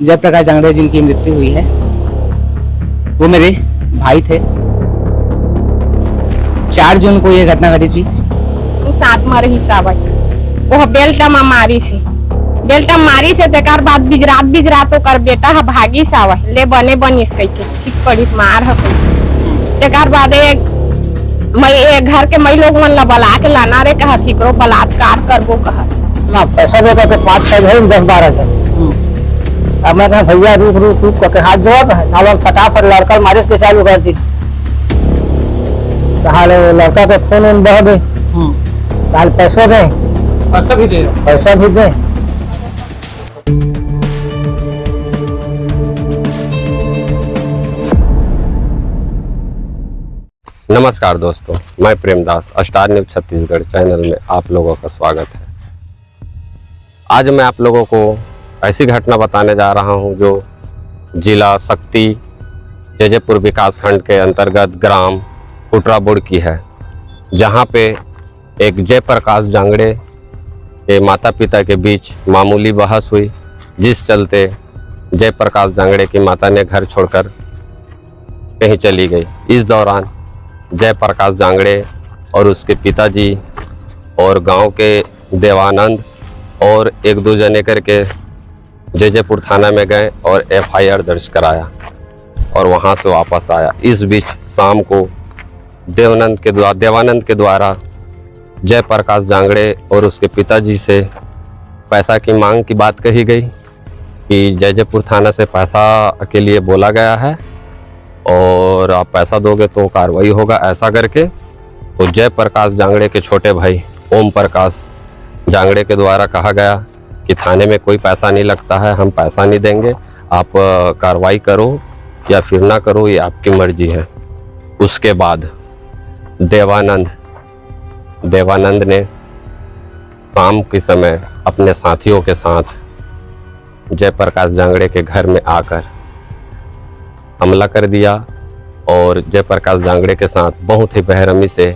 जयप्रकाश जांगड़े जिनकी मृत्यु हुई है वो मेरे भाई थे। 4 जून को ये घटना घटी थी। तू साथ में रही सावई वो बेल्टा में मारी से तेकार बाद बिजरात कर बेटा हा भागी सावई ले बने बनिस कई के ठीक पड़ी मार ह तेकार बाद मैं घर के मई लोग मन ला बला के लाना रे कहा थी करो बलात्कार करबो कहा ना पैसा देगा तो 5-6 है 10-12 से। अब मैं कहा भैया रुक के हाथ जोड़ सावन फटाफट लड़का मारिश के चालू कर दी। ताले लड़का के खून बह दे ताले पैसा भी दे। नमस्कार दोस्तों, मैं Premadasa star news Chhattisgarh channel में आप लोगों का स्वागत है। आज मैं आप लोगों को ऐसी घटना बताने जा रहा हूं जो जिला शक्ति जैजैपुर विकासखंड के अंतर्गत ग्राम कुटराबुड़ की है, जहां पे एक जयप्रकाश जांगड़े के माता पिता के बीच मामूली बहस हुई, जिस चलते जयप्रकाश जांगड़े की माता ने घर छोड़कर कहीं चली गई। इस दौरान जयप्रकाश जांगड़े और उसके पिताजी और गांव के देवानंद और 1-2 जने करके जैजैपुर थाना में गए और FIR दर्ज कराया और वहां से वापस आया। इस बीच शाम को देवानंद के द्वारा जयप्रकाश जांगड़े और उसके पिताजी से पैसा की मांग की बात कही गई कि जैजैपुर थाना से पैसा के लिए बोला गया है और आप पैसा दोगे तो कार्रवाई होगा, ऐसा करके तो जयप्रकाश जांगड़े के छोटे भाई ओम प्रकाश जांगड़े के द्वारा कहा गया कि थाने में कोई पैसा नहीं लगता है, हम पैसा नहीं देंगे, आप कार्रवाई करो या फिर ना करो, ये आपकी मर्जी है। उसके बाद देवानंद ने शाम के समय अपने साथियों के साथ जयप्रकाश जांगड़े के घर में आकर हमला कर दिया और जयप्रकाश जांगड़े के साथ बहुत ही बेरहमी से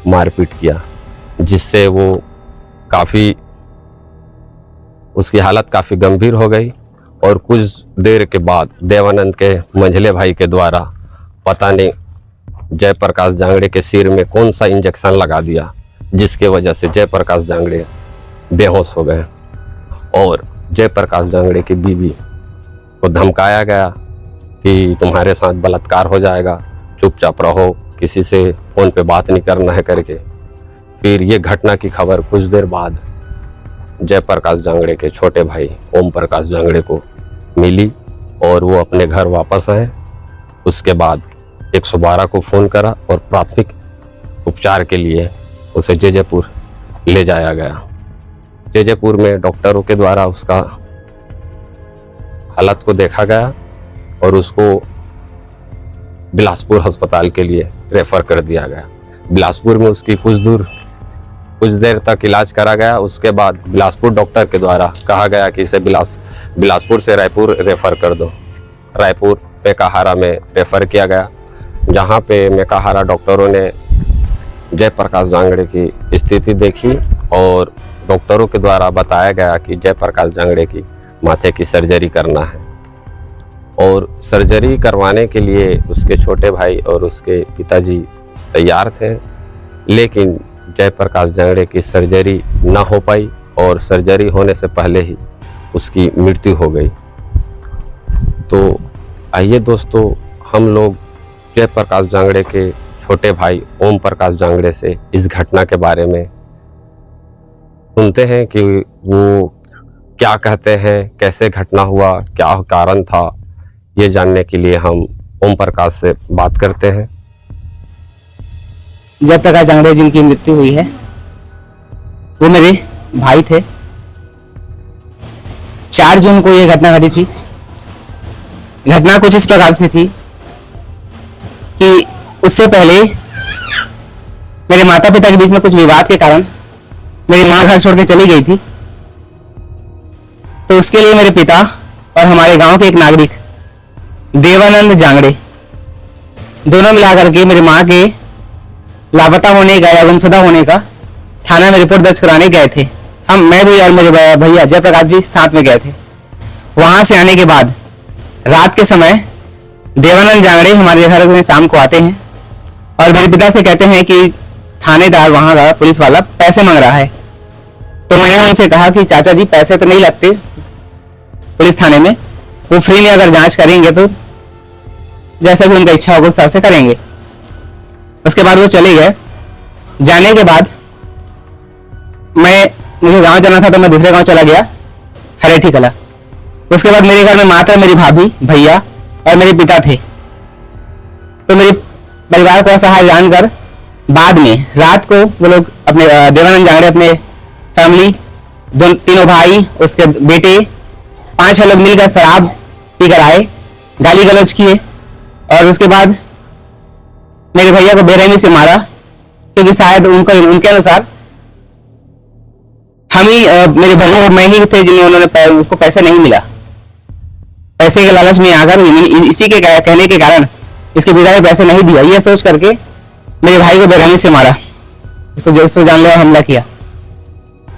मारपीट किया, जिससे वो उसकी हालत काफ़ी गंभीर हो गई। और कुछ देर के बाद देवानंद के मंझले भाई के द्वारा पता नहीं जयप्रकाश जांगड़े के सिर में कौन सा इंजेक्शन लगा दिया, जिसके वजह से जयप्रकाश जांगड़े बेहोश हो गए और जयप्रकाश जांगड़े की बीवी को धमकाया गया कि तुम्हारे साथ बलात्कार हो जाएगा, चुपचाप रहो, किसी से फ़ोन पे बात नहीं करना है करके। फिर ये घटना की खबर कुछ देर बाद जयप्रकाश जांगड़े के छोटे भाई ओम प्रकाश जांगड़े को मिली और वो अपने घर वापस आए। उसके बाद 112 को फ़ोन करा और प्राथमिक उपचार के लिए उसे जैजैपुर ले जाया गया। जैजैपुर में डॉक्टरों के द्वारा उसका हालत को देखा गया और उसको बिलासपुर अस्पताल के लिए रेफर कर दिया गया। बिलासपुर में उसकी कुछ देर तक इलाज करा गया। उसके बाद बिलासपुर डॉक्टर के द्वारा कहा गया कि इसे बिलासपुर से रायपुर रेफ़र कर दो। रायपुर मेकाहारा में रेफ़र किया गया, जहां पे मेकाहारा डॉक्टरों ने जयप्रकाश जांगड़े की स्थिति देखी और डॉक्टरों के द्वारा बताया गया कि जयप्रकाश जांगड़े की माथे की सर्जरी करना है। और सर्जरी करवाने के लिए उसके छोटे भाई और उसके पिताजी तैयार थे, लेकिन जयप्रकाश जांगड़े की सर्जरी ना हो पाई और सर्जरी होने से पहले ही उसकी मृत्यु हो गई। तो आइए दोस्तों, हम लोग जयप्रकाश जांगड़े के छोटे भाई ओम प्रकाश जांगड़े से इस घटना के बारे में सुनते हैं कि वो क्या कहते हैं, कैसे घटना हुआ, क्या कारण था। ये जानने के लिए हम ओम प्रकाश से बात करते हैं। जयप्रकाश जांगड़े जिनकी मृत्यु हुई है वो मेरे भाई थे। 4 जून को ये घटना घटी थी। घटना कुछ इस प्रकार से थी कि उससे पहले मेरे माता पिता के बीच में कुछ विवाद के कारण मेरी माँ घर छोड़ के चली गई थी। तो उसके लिए मेरे पिता और हमारे गांव के एक नागरिक देवानंद जांगड़े दोनों मिलाकर के मेरी माँ के लापता होने का या गुमशुदा होने का थाना में रिपोर्ट दर्ज कराने गए थे। मैं भी और मेरे भैया जयप्रकाश भी साथ में गए थे। वहां से आने के बाद रात के समय देवानंद जांगड़े हमारे घर में शाम को आते हैं और मेरे पिता से कहते हैं कि थानेदार वहां का पुलिस वाला पैसे मांग रहा है। तो मैंने उनसे कहा कि चाचा जी पैसे तो नहीं लगते पुलिस थाने में, वो फ्री में अगर जांच करेंगे तो जैसा भी उनका इच्छा होगा उस तरह से करेंगे। उसके बाद वो चले गए। जाने के बाद मुझे गांव जाना था तो मैं दूसरे गांव चला गया, हरेठी कला। उसके बाद मेरे घर में माता, मेरी भाभी, भैया और मेरे पिता थे। तो मेरे परिवार को असहाय जानकर बाद में रात को वो लोग अपने देवानंद जांगड़े अपने फैमिली तीनों भाई, उसके बेटे 5-6 लोग मिलकर शराब पीकर आए, गाली गलौज किए और उसके बाद मेरे भैया को बेरहमी से मारा, क्योंकि शायद उनके अनुसार हम ही मेरे भैया और मैं ही थे जिन्होंने उसको पैसे नहीं मिला। पैसे के लालच में आकर इसी के कहने के कारण इसके पिता ने पैसे नहीं दिया, ये सोच करके मेरे भाई को बेरहमी से मारा, इसको जानलेवा हमला किया।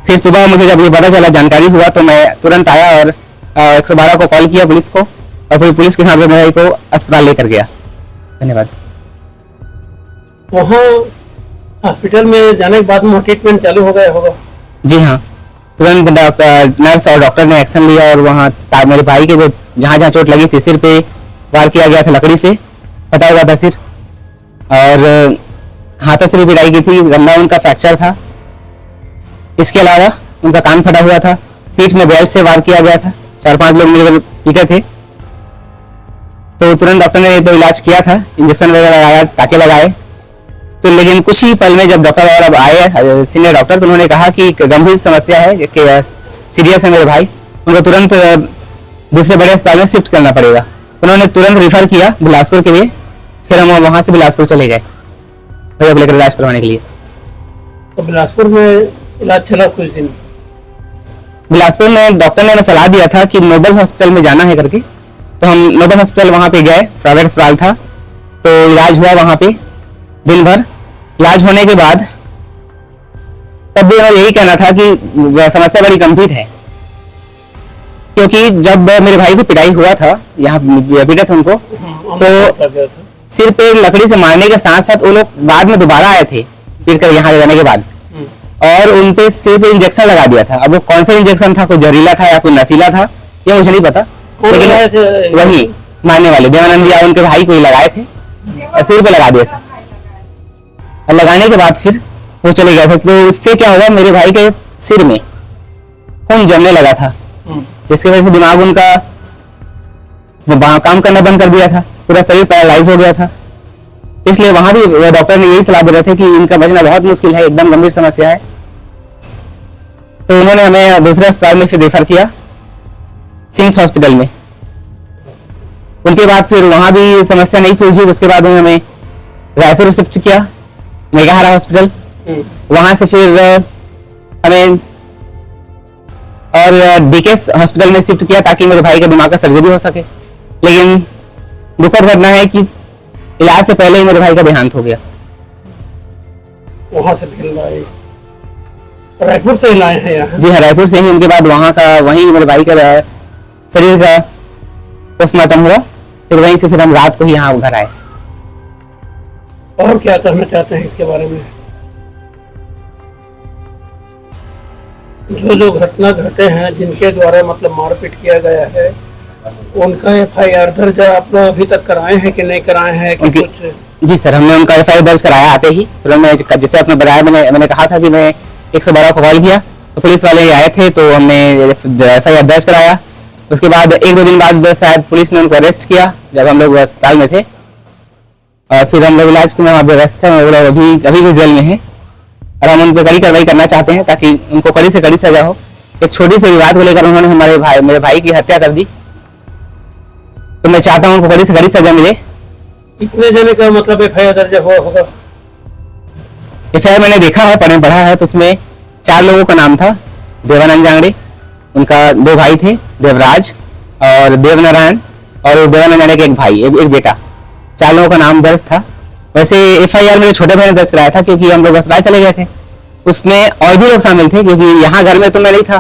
फिर सुबह मुझे जब ये पता चला, जानकारी हुआ, तो मैं तुरंत आया और 112 को कॉल किया पुलिस को, और फिर पुलिस के साथ मेरे भाई को अस्पताल लेकर गया। धन्यवाद। वहाँ हॉस्पिटल में जाने के बाद में ट्रीटमेंट चालू हो गया होगा? जी हाँ, तुरंत नर्स और डॉक्टर ने एक्शन लिया और वहाँ मेरे भाई के जो जहाँ चोट लगी थी, सिर पे वार किया गया था, लकड़ी से फटा हुआ था सिर, और हाथों से भी पिटाई की थी, गंदा उनका फ्रैक्चर था। इसके अलावा उनका कान फटा हुआ था, पीठ में बेल्ट से वार किया गया था, 4-5 लोग मिलकर पीटे थे। तो तुरंत डॉक्टर ने तो इलाज किया था, इंजेक्शन वगैरह लगाया, टाके लगाए। तो लेकिन कुछ ही पल में जब डॉक्टर और अब आए सीनियर डॉक्टर, तो उन्होंने कहा कि गंभीर समस्या है, कि सीरियस है मेरे भाई, उनको तुरंत दूसरे बड़े अस्पताल में शिफ्ट करना पड़ेगा। उन्होंने तुरंत रिफर किया बिलासपुर के लिए। फिर हम वहां से बिलासपुर चले गए भैया को लेकर इलाज करवाने के लिए। तो बिलासपुर में इलाज चला कुछ दिन? बिलासपुर में डॉक्टर ने हमें सलाह दिया था कि नोबल हॉस्पिटल में जाना है करके, तो हम नोबल हॉस्पिटल वहां पे गए, प्राइवेट अस्पताल था। तो इलाज हुआ वहां पे दिन भर। इलाज होने के बाद तब भी हमें यही कहना था कि समस्या बड़ी गंभीर है, क्योंकि जब मेरे भाई को पिटाई हुआ था, यहाँ पीटा था उनको, तो सिर पे लकड़ी से मारने के साथ साथ वो लोग बाद में दोबारा आए थे पीट कर यहाँ जाने के बाद, और उनपे सिर पे इंजेक्शन लगा दिया था। अब वो कौन सा इंजेक्शन था, कोई जहरीला था या कोई नशीला था, ये मुझे नहीं पता, लेकिन वही मारने वाले देवानंद या उनके भाई को ही लगाए थे और सिर पे लगा दिया था। और लगाने के बाद फिर वो चले गए थे। तो इससे क्या हुआ, मेरे भाई के सिर में खून जमने लगा था, जिसकी वजह से दिमाग उनका काम करना बंद कर दिया था, पूरा शरीर पैरालाइज हो गया था। इसलिए वहां भी डॉक्टर ने यही सलाह दे रहे थे कि इनका बचना बहुत मुश्किल है, एकदम गंभीर समस्या है। तो उन्होंने हमें दूसरे अस्पताल में फिर रेफर किया, सिंग्स हॉस्पिटल में। उनके बाद फिर वहां भी समस्या नहीं सुलझी, उसके बाद हमें रायपुर शिफ्ट किया, मेघाहारा हॉस्पिटल। वहां से फिर हमें और डीकेएस हॉस्पिटल में शिफ्ट किया, ताकि मेरे भाई के दिमाग का सर्जरी हो सके। लेकिन दुखद घटना है कि इलाज से पहले ही मेरे भाई का देहांत हो गया। वहां से रायपुर से लाए हैं यहाँ? जी हाँ, रायपुर से ही। उनके बाद वहां का वहीं मेरे भाई का शरीर का पोस्टमार्टम हुआ, फिर वहीं से फिर हम रात को ही यहाँ घर आए। और क्या कहना चाहते हैं इसके बारे में? जो घटना घटे हैं, जिनके द्वारा मतलब मारपीट किया गया है, उनका FIR दर्ज आप लोग अभी तक कराए हैं कि नहीं कराए हैं कि कुछ? जी सर, हमने उनका FIR दर्ज कराया आते ही। फिर जैसे आपने बताया, मैंने कहा था कि मैं 112 को कॉल किया, तो पुलिस वाले आए थे, तो हमने FIR दर्ज कराया। उसके बाद 1-2 दिन बाद शायद पुलिस ने उनको अरेस्ट किया, जब हम लोग अस्पताल में थे। और फिर हम लोग इलाज में वहाँ पे व्यस्त है, वो लोग अभी भी जेल में है, और हम उन पर कड़ी कार्रवाई करना चाहते हैं, ताकि उनको कड़ी से कड़ी सजा हो। एक छोटी सी विवाद को लेकर उन्होंने मेरे भाई की हत्या कर दी, तो मैं चाहता हूँ उनको कड़ी से कड़ी सजा मिले। कितने जने का मतलब FIR दर्ज हुआ होगा? FIR मैंने देखा है, पढ़ा है, तो उसमें 4 लोगों का नाम था। देवानंद जांगड़े, उनका 2 भाई थे, देवराज और देवनारायण, और देवानंद जांगड़े के एक भाई, एक बेटा, 4 लोगों का नाम दर्ज था। वैसे FIR मेरे छोटे भाई ने दर्ज कराया था, क्योंकि हम लोग अस्पताल चले गए थे। उसमें और भी लोग शामिल थे, क्योंकि यहाँ घर में तो मैं नहीं था,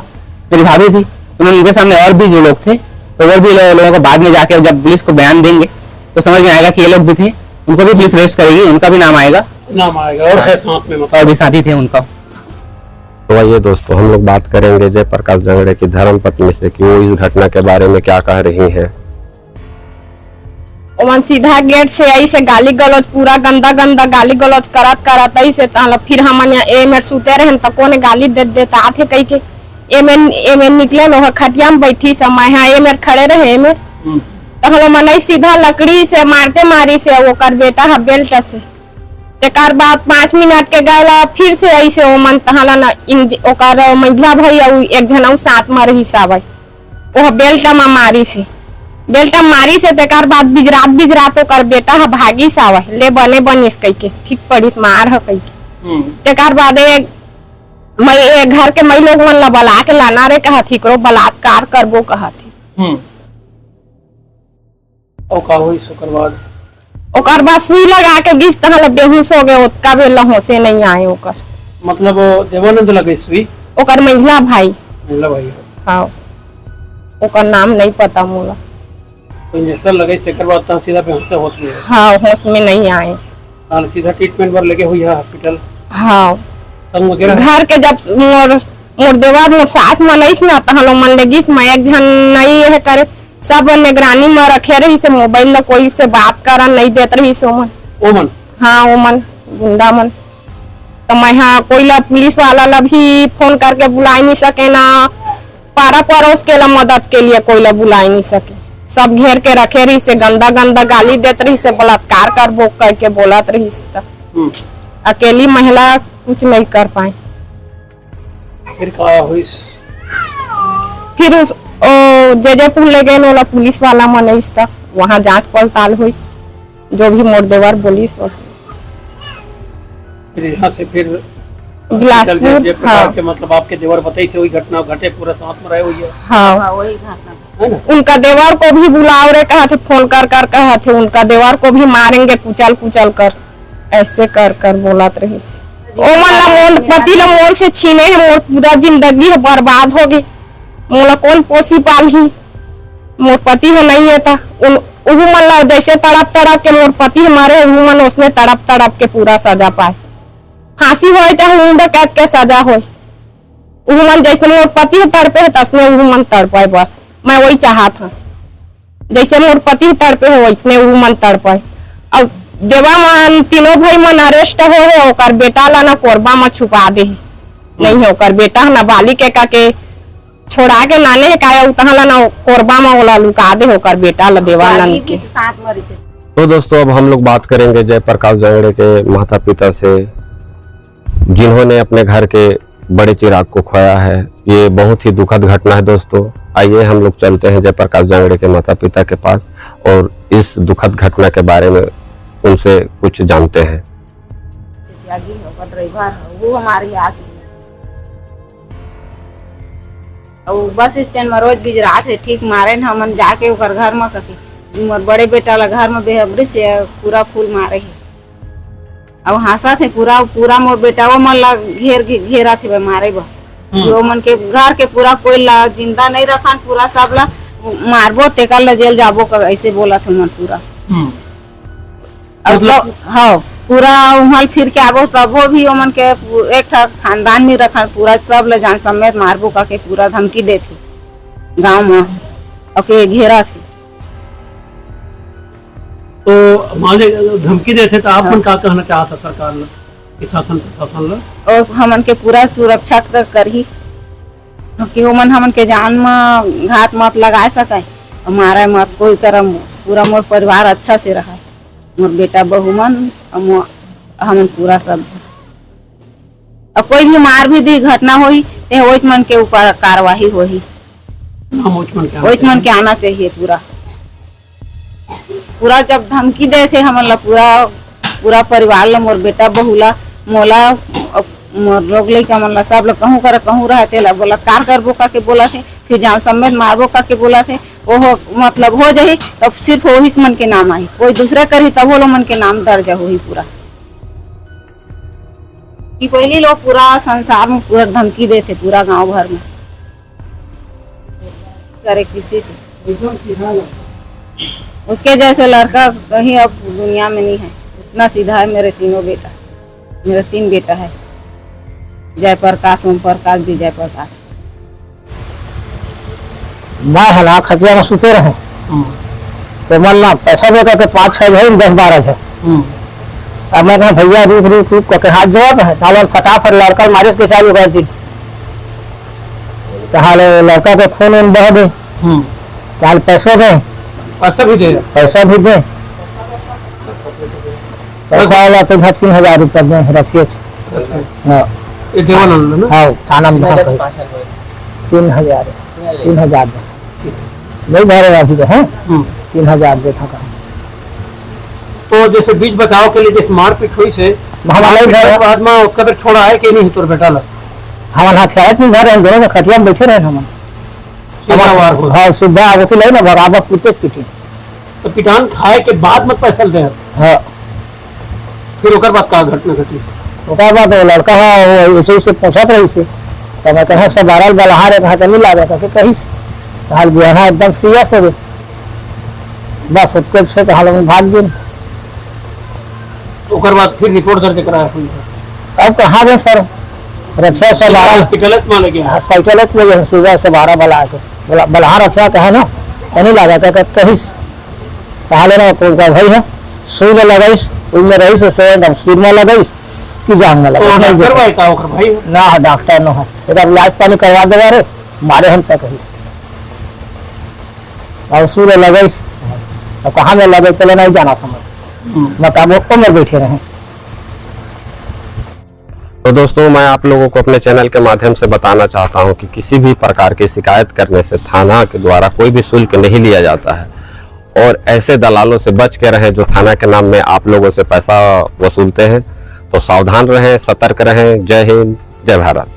मेरी भाभी थी, उनके सामने और भी जो लोग थे, तो वो भी लोगों को बाद में जाके जब पुलिस को बयान देंगे तो समझ में आएगा कि ये लोग भी थे, उनको भी पुलिस अरेस्ट करेगी, उनका भी नाम आएगा और है साथ में और भी साथी थे उनका। तो आइए दोस्तों, हम लोग बात करेंगे जयप्रकाश जंगड़े की धर्मपत्नी से कि वो इस घटना के बारे में क्या कह रही हैं। ओमन सीधा गेट से आई से गाली गलौज पूरा गंदा गंदा गाली गलौज करत करत आई से तहला फिर हमन ए में सुते रहे त कोने गाली दे देता आथे कई के ए में निकले लोहा खटिया में बैठी समय हां ए में खड़े रहे में तहला मनई सीधा लकड़ी से मारते मारी से वो कर बेटा हा बेल्ट से एकार बाद 5 मिनट के गला फिर से ऐसे ओमन तहला ना ओकर महिला भाई और एक जन साथ में रही सावई ओ बेल्ट में मारी से तेकार बाद बिजरात ओकर बेटा हा भागी सावई ले बने बनिस कई के ठीक पड़ी मार ह कई के तेकार बाद मैं घर के मैं लोग मन ला बला के लाना रे कहा थी करो बलात्कार करबो कहा थी ओकर बाद सुई लगा के गिस तहल बेहोश हो गए ओतका बेला होशे नहीं आए ओकर मतलब देवानंद लगे सुई ओकर महिला भाई भाई हाँ ओकर नाम नहीं पता मोला इंजेक्शन लगे चक्कर बाद सीधा बेहोश होती है। हाँ होश में नहीं आए सीधा ट्रीटमेंट पर लेके हुई है हॉस्पिटल। हाँ घर के जब मोर देवा मोर सास मनईस ना तहलो मन लगिस मैं एक जन नहीं है करे सब निगरानी में रखे रही से मोबाइल ला कोई से बात करा नहीं देत रही से ओमन हाँ ओमन गुंडा मन तो मैं हाँ कोई ला पुलिस वाला ला भी फोन करके बुला नहीं सके ना पारा पड़ोस के ला मदद के लिए कोई ला बुला नहीं सके सब घेर के रखे रही से गंदा गंदा गाली देत रही से बलात्कार करबो करके बोलत रही से अकेली महिला कुछ नहीं कर पाए। फिर उस जयपुर ले गए वाला पुलिस वाला मनईस तक वहाँ जांच पड़ताल हुई जो भी मोर देवर बोली फिर यहाँ से फिर बिलासपुर हाँ। के मतलब आपके देवर बताई से वही घटना घटे पूरा साथ में रहे हुई है। हाँ वही घटना उनका देवर को भी बुलाओ रे कहा थे फोन कर कहा थे उनका देवर को भी मारेंगे कुचल कर ऐसे कर बोलत रही ओमन ला मोर पति ला मोर से छीने है मोर पूरा जिंदगी है बर्बाद हो गई मोला कौन पोसी पाली मोर पति है नहीं है था उहु मन ला जैसे तड़प के मोर पति हमारे उहु मन उसने तड़प के पूरा सजा पाए फांसी होए चाहे उम्र कैद के सजा होए उहु मन जैसे मोर पति तड़पे है तसने उहु मन तड़पाए बस मैं वही चाहत था जैसे मोर पति तड़पे है वैसने उहु मन तड़पाए। अब देवा मन तीनों भाई मन अरेस्ट हो है ओकर बेटा ला ना कोरबा में छुपा दे नहीं है ओकर बेटा ना बाली के का के छोड़ा के नाने है काया उतहला ना कोरबा में ओला लुका दे होकर बेटा ला देवा ला के साथ मरी से। तो दोस्तों अब हम लोग बात करेंगे जयप्रकाश जंगड़े के माता पिता से जिन्होंने अपने घर के बड़े चिराग को खोया है। ये बहुत ही दुखद घटना है दोस्तों। आइए हम लोग चलते हैं जयप्रकाश जंगड़े के माता पिता के पास और इस दुखद घटना के बारे में उनसे कुछ जानते हैं। वो हमारी बस स्टैंड में रोज गुजरात है ठीक मारे न हमन जाके ओकर घर में कथी मोर बड़े बेटा ला घर में बेहबरी से पूरा फूल मारे है। अब हंसा थे पूरा मोर बेटा वो मन ला घेरा थे मारे बा जो मन के घर के पूरा कोई ला जिंदा नहीं रखा पूरा सब ला मारबो तेकर ला जेल जाबो ऐसे बोला थे मन पूरा मतलब हाँ पूरा उमल फिर के आबो तबो भी ओमन के एक खानदान नहीं रखा पूरा सब ले जान समेत मारबो का के पूरा धमकी दे थे गांव में ओके घेरा थे। तो माने धमकी दे थे तो आप मन का कहना चाहता सरकार ने शासन प्रशासन और हमन के पूरा सुरक्षा करही कि ओमन हमन के जान में घात मत लगाए सके मारे मत कोई करम पूरा मोर परिवार अच्छा से रहा मोर बेटा बहू मन हमन पूरा सब अब कोई भी मार भी दी घटना होई ते ओइस मन के ऊपर कार्रवाई होही ओइस मन के आना चाहिए पूरा जब धमकी दे थे हमन ला पूरा परिवार ला मोर बेटा बहू ला मोला मोर लोग लेके हमन ला सब ला कहूँ रहते ला बलात्कार करबो का के बोला थे फिर जान समेत मारबो का के बोला थे वो मतलब हो जाही तब सिर्फ वही मन के नाम आई कोई दूसरा करी तब वो मन के नाम दर्ज होही पूरा कि पहले लोग पूरा संसार में पूरा धमकी देते पूरा गांव भर में करे किसी से एकदम सीधा लड़का। उसके जैसे लड़का कहीं अब दुनिया में नहीं है। इतना सीधा है मेरे तीनों बेटा। मेरे 3 बेटा है, जयप्रकाश, ओम प्रकाश, विजय प्रकाश। मैं है ना खतिया में सुते रहे तो मन ना पैसा दे करके 5-6 भाई 10-12 है। अब मैं कहा भैया रुक रुक रुक करके हाथ जोड़ा है सालन फटाफट लड़का मारिश के चालू कर दी। ताले लड़का के खून उन बह दे, ताल पैसे दे, पैसा भी दे पैसा भी दे। पैसा वाला तो 3,000 रुपया दे रखिए। हाँ ये देवानंद ना। हाँ थाना में 3,000 दे नहीं भरेगा अभी तो है 3,000 दे था। तो जैसे बीच बचाव के लिए जैसे मारपीट हुई से हमारे घर बाद में उसका फिर छोड़ा है कि नहीं तोर बेटा ला हमारे हाथ से में घर दोनों में खटिया में बैठे रहे हम। सीधा वार हो। हाँ सीधा आगे ले ना बराबर पीटी। तो पिटान खाए के बाद में पैसा दे हाँ फिर ओकर बाद का घटना घटी। ओकर बाद वो लड़का है वो ऐसे से पूछत रही से तो मैं कहा सब बारल बलहार कहा तो नहीं लागा कि कहीं तो हाल बिहाना एकदम सीरियस हो गए। बस उसके से तो हाल में भाग गए। ओकर बाद फिर रिपोर्ट दर्ज कराया हुई अब कहाँ गए सर रक्षा से 12 हॉस्पिटल में ले गया। हॉस्पिटल में गए सुबह से 12 बला के बलहार रक्षा कहे ना तो नहीं लागा क्या कहीं तो हाल ना भाई है सुई में लगाइस उनमें रही से सिर में लगाइस कि जान में लगा करवाए का ओकर भाई ना डॉक्टर न है इधर इलाज पानी करवा देवा रे मारे हम तक कहीं और सूर्य लगाइस अब कहाँ में लगे चले नहीं जाना था मैं काबू में बैठे रहे। तो दोस्तों मैं आप लोगों को अपने चैनल के माध्यम से बताना चाहता हूं कि किसी भी प्रकार की शिकायत करने से थाना के द्वारा कोई भी शुल्क नहीं लिया जाता है और ऐसे दलालों से बच के रहें जो थाना के नाम में आप लोगों से पैसा वसूलते हैं। तो सावधान रहें, सतर्क रहें। जय हिंद, जय भारत।